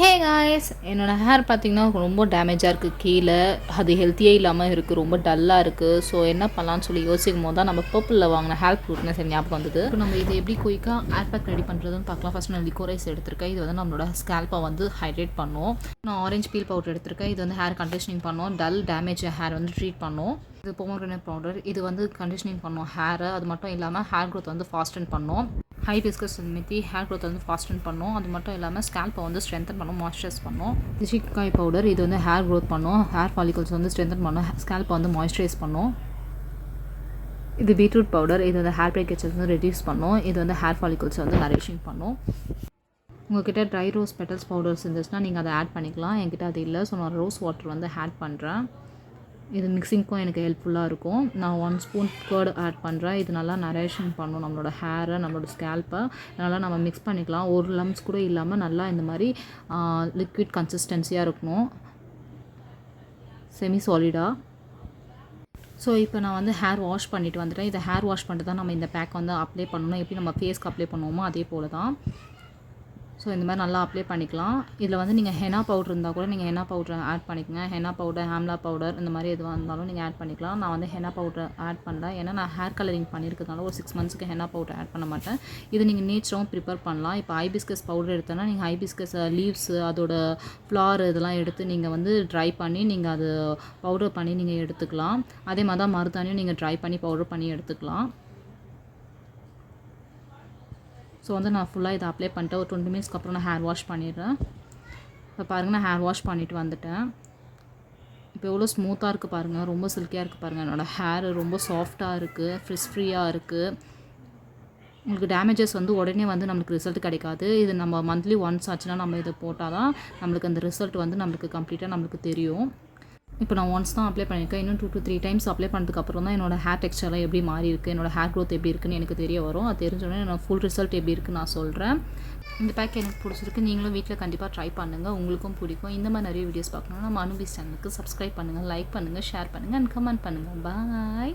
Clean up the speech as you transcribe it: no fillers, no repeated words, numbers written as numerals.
Hey guys, என்னோடய hair பார்த்திங்கன்னா ரொம்ப டேமேஜாக இருக்குது. கீழே அது ஹெல்த்தியே இல்லாமல் இருக்குது, ரொம்ப டல்லாக இருக்குது. ஸோ என்ன பண்ணலான்னு சொல்லி யோசிக்கும் போது தான் நம்ம பர்பிளில் வாங்கின ஹேர் ப்ரூட்னு சரி ஞாபகம் வந்தது. இப்போ நம்ம இதை எப்படி குயிக்காக ஹேர்பேக் ரெடி பண்ணுறதுன்னு பார்க்கலாம். ஃபஸ்ட் நான் லிக்கோரைஸ் எடுத்திருக்கேன். இது வந்து நம்மளோட ஸ்கேல்ப்பை வந்து ஹைட்ரேட் பண்ணும். நான் ஆரஞ்சு பீல் பவுடர் எடுத்திருக்கேன். இது வந்து ஹேர் கண்டிஷனிங் பண்ணும், டல் டேமேஜ் ஹேர் வந்து ட்ரீட் பண்ணும். இது பொமோகிரானேட் பவுடர், இது வந்து கண்டிஷனிங் பண்ணும் ஹேரை. அது மட்டும் இல்லாமல் ஹேர் க்ரோத் வந்து ஃபாஸ்டன் பண்ணும். ஹைபிஸ்கஸ் மெத்தி ஹேர் க்ரோத் வந்து ஃபாஸ்டன் பண்ணும். அது மட்டும் இல்லாமல் ஸ்கேல்ப்பை வந்து ஸ்ட்ரென்தன் பண்ணும், மாய்ஸ்சரைஸ் பண்ணும். சிக்காய் பவுடர், இது வந்து ஹேர் க்ரோத் பண்ணும், ஹேர் ஃபாலிகல்ஸ் வந்து ஸ்ட்ரென்தன் பண்ணும், ஸ்கேல்ப்பை வந்து மாய்ஸ்சரைஸ் பண்ணும். இது பீட்ரூட் பவுடர், இது வந்து ஹேர் பிரேக்கேஜ் வந்து ரெடியூஸ் பண்ணும். இது வந்து ஹேர் ஃபாலிகல்ஸ் வந்து நரிஷிங் பண்ணும். உங்கள்கிட்ட ட்ரை ரோஸ் பெட்டல்ஸ் பவுடர்ஸ் இருந்துச்சுன்னா நீங்கள் அதை ஆட் பண்ணிக்கலாம். என்கிட்ட அது இல்லை, ஸோ நான் ரோஸ் வாட்டர் வந்து ஆட் பண்ணுறேன். இது மிக்சிங்க்கும் எனக்கு ஹெல்ப்ஃபுல்லாக இருக்கும். நான் 1 ஸ்பூன் கர்டு ஆட் பண்ணுறேன். இது நல்லா நரேஷன் பண்ணும் நம்மளோட ஹேரை, நம்மளோட ஸ்கேல்ப்பை. நல்லா நம்ம மிக்ஸ் பண்ணிக்கலாம். ஒரு லம்ஸ் கூட இல்லாமல் நல்லா இந்த மாதிரி லிக்விட் கன்சிஸ்டன்சியாக இருக்கணும், செமி சாலிடாக. ஸோ இப்போ நான் வந்து ஹேர் வாஷ் பண்ணிவிட்டு வந்துட்டேன். இதை ஹேர் வாஷ் பண்ணிட்டு தான் நம்ம இந்த பேக் வந்து அப்ளை பண்ணணும். எப்படி நம்ம ஃபேஸ்க்கு அப்ளை பண்ணுவோமோ அதே போல் தான். ஸோ இந்த மாதிரி நல்லா அப்ளை பண்ணிக்கலாம். இதில் வந்து நீங்கள் ஹெனா பவுடர் இருந்தால் கூட நீங்கள் ஹெனா பவுடர் ஆட் பண்ணிக்கங்க. ஹெனா பவுடர், ஹேம்லா பவுடர், இந்த மாதிரி எதுவாக இருந்தாலும் நீங்கள் ஆட் பண்ணிக்கலாம். நான் வந்து ஹெனா பவுடர் ஆட் பண்ணல, ஏன்னா நான் ஹேர் கலரிங் பண்ணியிருக்கிறதுனால ஒரு 6 மந்த்ஸ்க்கு ஹெனா பவுடர் ஆட் பண்ண மாட்டேன். இது நீங்கள் நேச்சராகவும் ப்ரிப்பேர் பண்ணலாம். இப்போ ஹைபிஸ்கஸ் பவுடர் எடுத்தோன்னா நீங்கள் ஹைபிஸ்கஸ் லீவ்ஸு, அதோட ஃப்ளார் இதெல்லாம் எடுத்து நீங்கள் வந்து ட்ரை பண்ணி நீங்கள் அது பவுடர் பண்ணி நீங்கள் எடுத்துக்கலாம். அதே மாதிரி தான் மருதாணியும் நீங்கள் ட்ரை பண்ணி பவுடர் பண்ணி எடுத்துக்கலாம். ஸோ வந்து நான் ஃபுல்லாக இதை அப்ளை பண்ணிட்டு ஒரு 20 மினிட்ஸ்க்கு அப்புறம் நான் ஹேர் வாஷ் பண்ணிடுறேன். இப்போ பாருங்கள், நான் ஹேர் வாஷ் பண்ணிவிட்டு வந்துட்டேன். இப்போ எவ்வளோ ஸ்மூத்தாக இருக்குது பாருங்கள், ரொம்ப சில்கியாக இருக்குது பாருங்கள். என்னோடய ஹேர் ரொம்ப சாஃப்டாக இருக்குது, ஃப்ரீயாக இருக்குது. உங்களுக்கு டேமேஜஸ் வந்து உடனே வந்து நம்மளுக்கு ரிசல்ட் கிடைக்காது. இது நம்ம மந்த்லி ஒன்ஸ் ஆச்சுன்னா நம்ம இதை போட்டால் தான் நம்மளுக்கு அந்த ரிசல்ட் வந்து நம்மளுக்கு கம்ப்ளீட்டாக நம்மளுக்கு தெரியும். இப்போ நான் ஒன்ஸ் தான் அப்ளை பண்ணியிருக்கேன். இன்னும் 2 to 3 டைம்ஸ் அப்ளை பண்ணதுக்கப்புறம் தான் என்னோடய ஹேர் டெக்ஸ்சர்லாம் எப்படி மாறி இருக்குது, என்னோடய ஹேர் க்ரோத் எப்படி இருக்குன்னு எனக்கு தெரிய வரும். அது தெரிஞ்சோடனே நான் ஃபுல் ரிசல்ட் எப்படி இருக்குன்னு நான் சொல்கிறேன். இந்த பேக் எனக்கு பிடிச்சிருக்கு. நீங்களும் வீட்டில் கண்டிப்பாக ட்ரை பண்ணுங்கள், உங்களுக்கும் பிடிக்கும். இந்த மாதிரி நிறைய வீடியோஸ் பார்க்கணுன்னா நம்ம அனுபவி சேனலுக்கு சப்ஸ்கிரைப் பண்ணுங்கள், லைக் பண்ணுங்கள், ஷேர் பண்ணுங்கள் அண்ட் கமெண்ட் பண்ணுங்கள். பாய்.